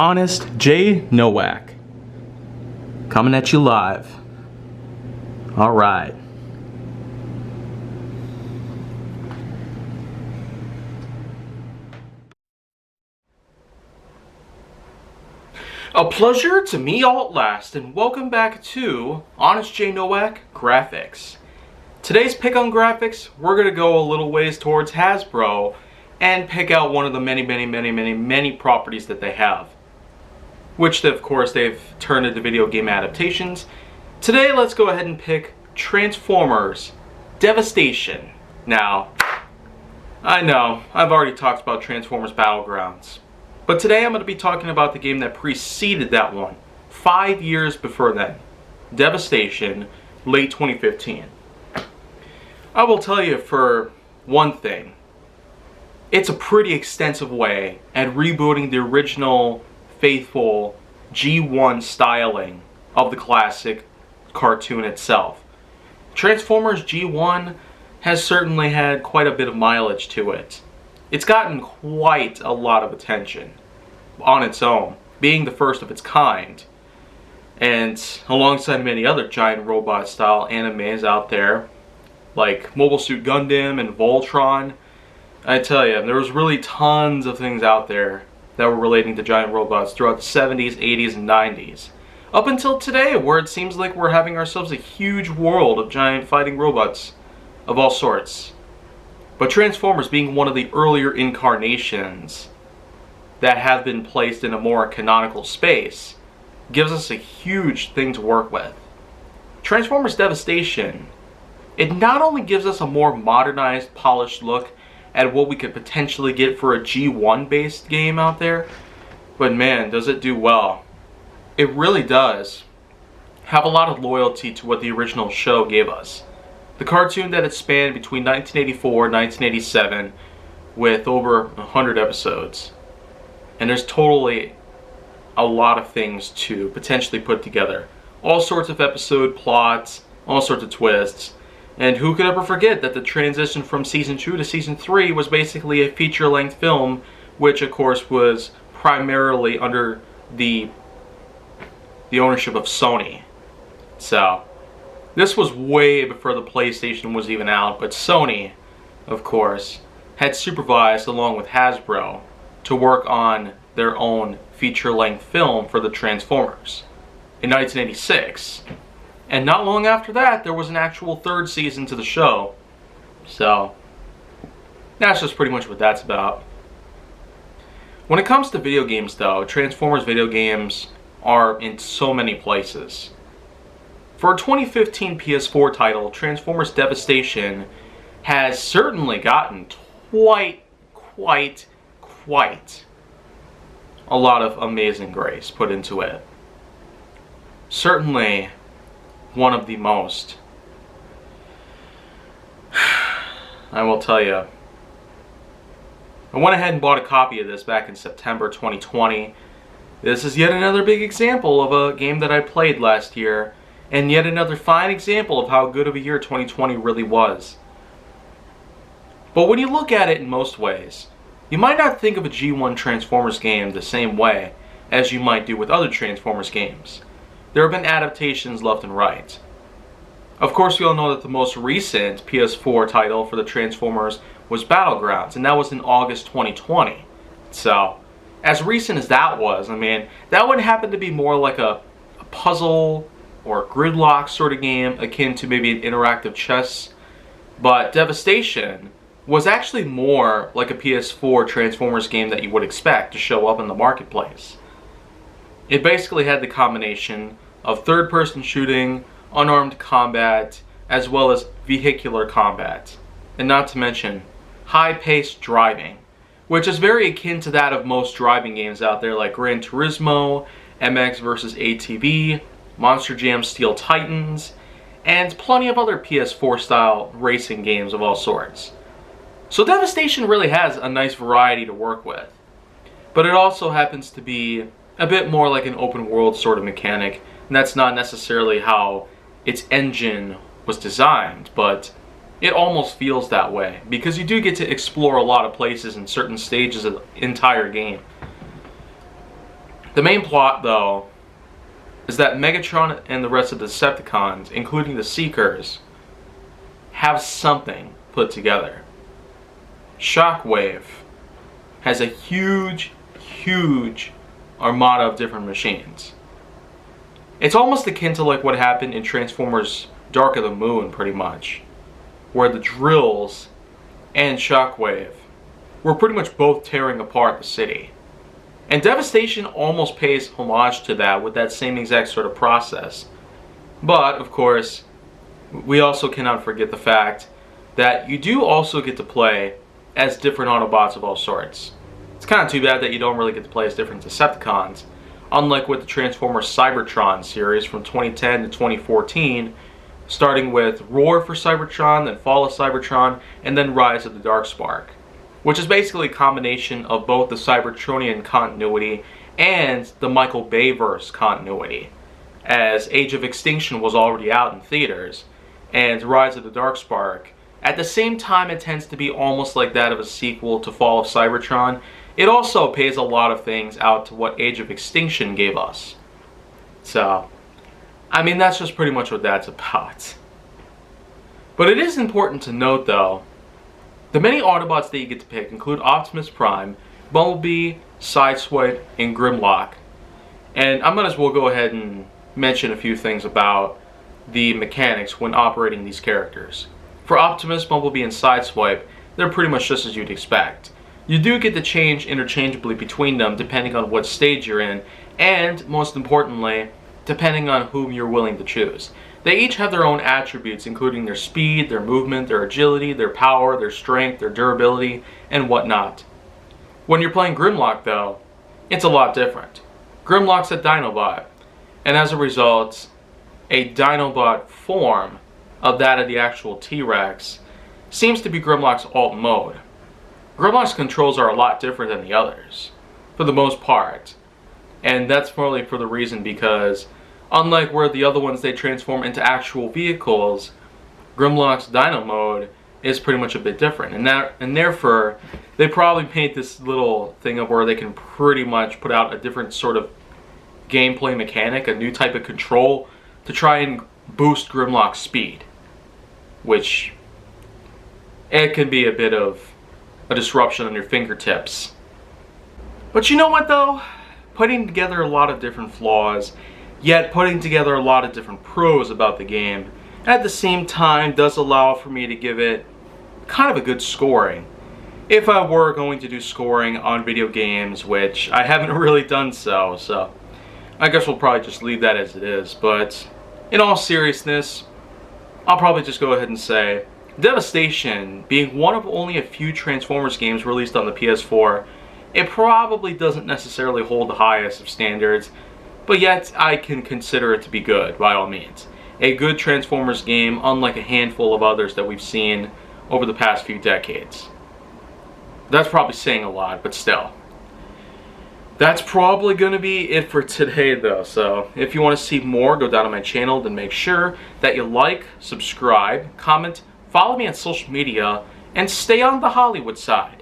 Honest J. Nowak. Coming at you live. Alright. A pleasure to meet y'all at last, and welcome back to Honest J. Nowak Graphix. Today's pick on Graphix, we're going to go a little ways towards Hasbro and pick out one of the many properties that they have, which of course they've turned into video game adaptations. Today let's go ahead and pick Transformers Devastation. Now, I know I've already talked about Transformers Battlegrounds, but today I'm going to be talking about the game that preceded that one, 5 years before then, Devastation, late 2015. I will tell you, for one thing, it's a pretty extensive way at rebooting the original faithful G1 styling of the classic cartoon itself. Transformers G1 has certainly had quite a bit of mileage to it. It's gotten quite a lot of attention on its own, being the first of its kind, and alongside many other giant robot style animes out there like Mobile Suit Gundam and Voltron. I tell you, there was really tons of things out there that were relating to giant robots throughout the 70s, 80s, and 90s. Up until today, where it seems like we're having ourselves a huge world of giant fighting robots of all sorts. But Transformers, being one of the earlier incarnations that have been placed in a more canonical space, gives us a huge thing to work with. Transformers Devastation, it not only gives us a more modernized, polished look at what we could potentially get for a G1 based game out there, but man, does it do well. It really does have a lot of loyalty to what the original show gave us. The cartoon that it spanned between 1984 and 1987 with over 100 episodes. And there's totally a lot of things to potentially put together. All sorts of episode plots, all sorts of twists. And who could ever forget that the transition from Season 2 to Season 3 was basically a feature-length film, which of course was primarily under the ownership of Sony. So, this was way before the PlayStation was even out, but Sony, of course, had supervised along with Hasbro to work on their own feature-length film for the Transformers in 1986. And not long after that, there was an actual third season to the show. So, that's just pretty much what that's about. When it comes to video games though, Transformers video games are in so many places. For a 2015 PS4 title, Transformers Devastation has certainly gotten quite a lot of amazing grace put into it. Certainly one of the most. I will tell you, I went ahead and bought a copy of this back in September 2020. This is yet another big example of a game that I played last year, and yet another fine example of how good of a year 2020 really was. But when you look at it in most ways, you might not think of a G1 Transformers game the same way as you might do with other Transformers games. There have been adaptations left and right. Of course, we all know that the most recent PS4 title for the Transformers was Battlegrounds, and that was in August 2020. So, as recent as that was, I mean, that would happen to be more like a puzzle or gridlock sort of game, akin to maybe an interactive chess. But Devastation was actually more like a PS4 Transformers game that you would expect to show up in the marketplace. It basically had the combination of third-person shooting, unarmed combat, as well as vehicular combat. And not to mention, high-paced driving, which is very akin to that of most driving games out there like Gran Turismo, MX vs. ATV, Monster Jam Steel Titans, and plenty of other PS4-style racing games of all sorts. So Devastation really has a nice variety to work with. But it also happens to be a bit more like an open world sort of mechanic, and that's not necessarily how its engine was designed, but it almost feels that way, because you do get to explore a lot of places in certain stages of the entire game. The main plot, though, is that Megatron and the rest of the Decepticons, including the Seekers, have something put together. Shockwave has a huge armada of different machines. It's almost akin to like what happened in Transformers Dark of the Moon, pretty much, where the Drills and Shockwave were pretty much both tearing apart the city. And Devastation almost pays homage to that with that same exact sort of process. But, of course, we also cannot forget the fact that you do also get to play as different Autobots of all sorts. It's kind of too bad that you don't really get to play as different Decepticons, unlike with the Transformers Cybertron series from 2010 to 2014, starting with Roar for Cybertron, then Fall of Cybertron, and then Rise of the Darkspark, which is basically a combination of both the Cybertronian continuity and the Michael Bay-verse continuity, as Age of Extinction was already out in theaters, and Rise of the Darkspark, at the same time it tends to be almost like that of a sequel to Fall of Cybertron. It also pays a lot of things out to what Age of Extinction gave us. So, I mean, that's just pretty much what that's about. But it is important to note, though, the many Autobots that you get to pick include Optimus Prime, Bumblebee, Sideswipe, and Grimlock. And I might as well go ahead and mention a few things about the mechanics when operating these characters. For Optimus, Bumblebee, and Sideswipe, they're pretty much just as you'd expect. You do get to change interchangeably between them depending on what stage you're in, and, most importantly, depending on whom you're willing to choose. They each have their own attributes, including their speed, their movement, their agility, their power, their strength, their durability, and whatnot. When you're playing Grimlock, though, it's a lot different. Grimlock's a Dinobot, and as a result, a Dinobot form of that of the actual T-Rex seems to be Grimlock's alt mode. Grimlock's controls are a lot different than the others, for the most part, and that's probably for the reason because unlike where the other ones they transform into actual vehicles, Grimlock's Dino mode is pretty much a bit different, and therefore they probably made this little thing of where they can pretty much put out a different sort of gameplay mechanic, a new type of control to try and boost Grimlock's speed, which it can be a bit of a disruption on your fingertips. But you know what though? Putting together a lot of different flaws, yet putting together a lot of different pros about the game, at the same time does allow for me to give it kind of a good scoring. If I were going to do scoring on video games, which I haven't really done so I guess we'll probably just leave that as it is. But in all seriousness, I'll probably just go ahead and say Devastation, being one of only a few Transformers games released on the PS4, it probably doesn't necessarily hold the highest of standards, but yet I can consider it to be good, by all means. A good Transformers game, unlike a handful of others that we've seen over the past few decades. That's probably saying a lot, but still. That's probably going to be it for today, though. So, if you want to see more, go down to my channel, then make sure that you like, subscribe, comment, follow me on social media, and stay on the Hollywood side.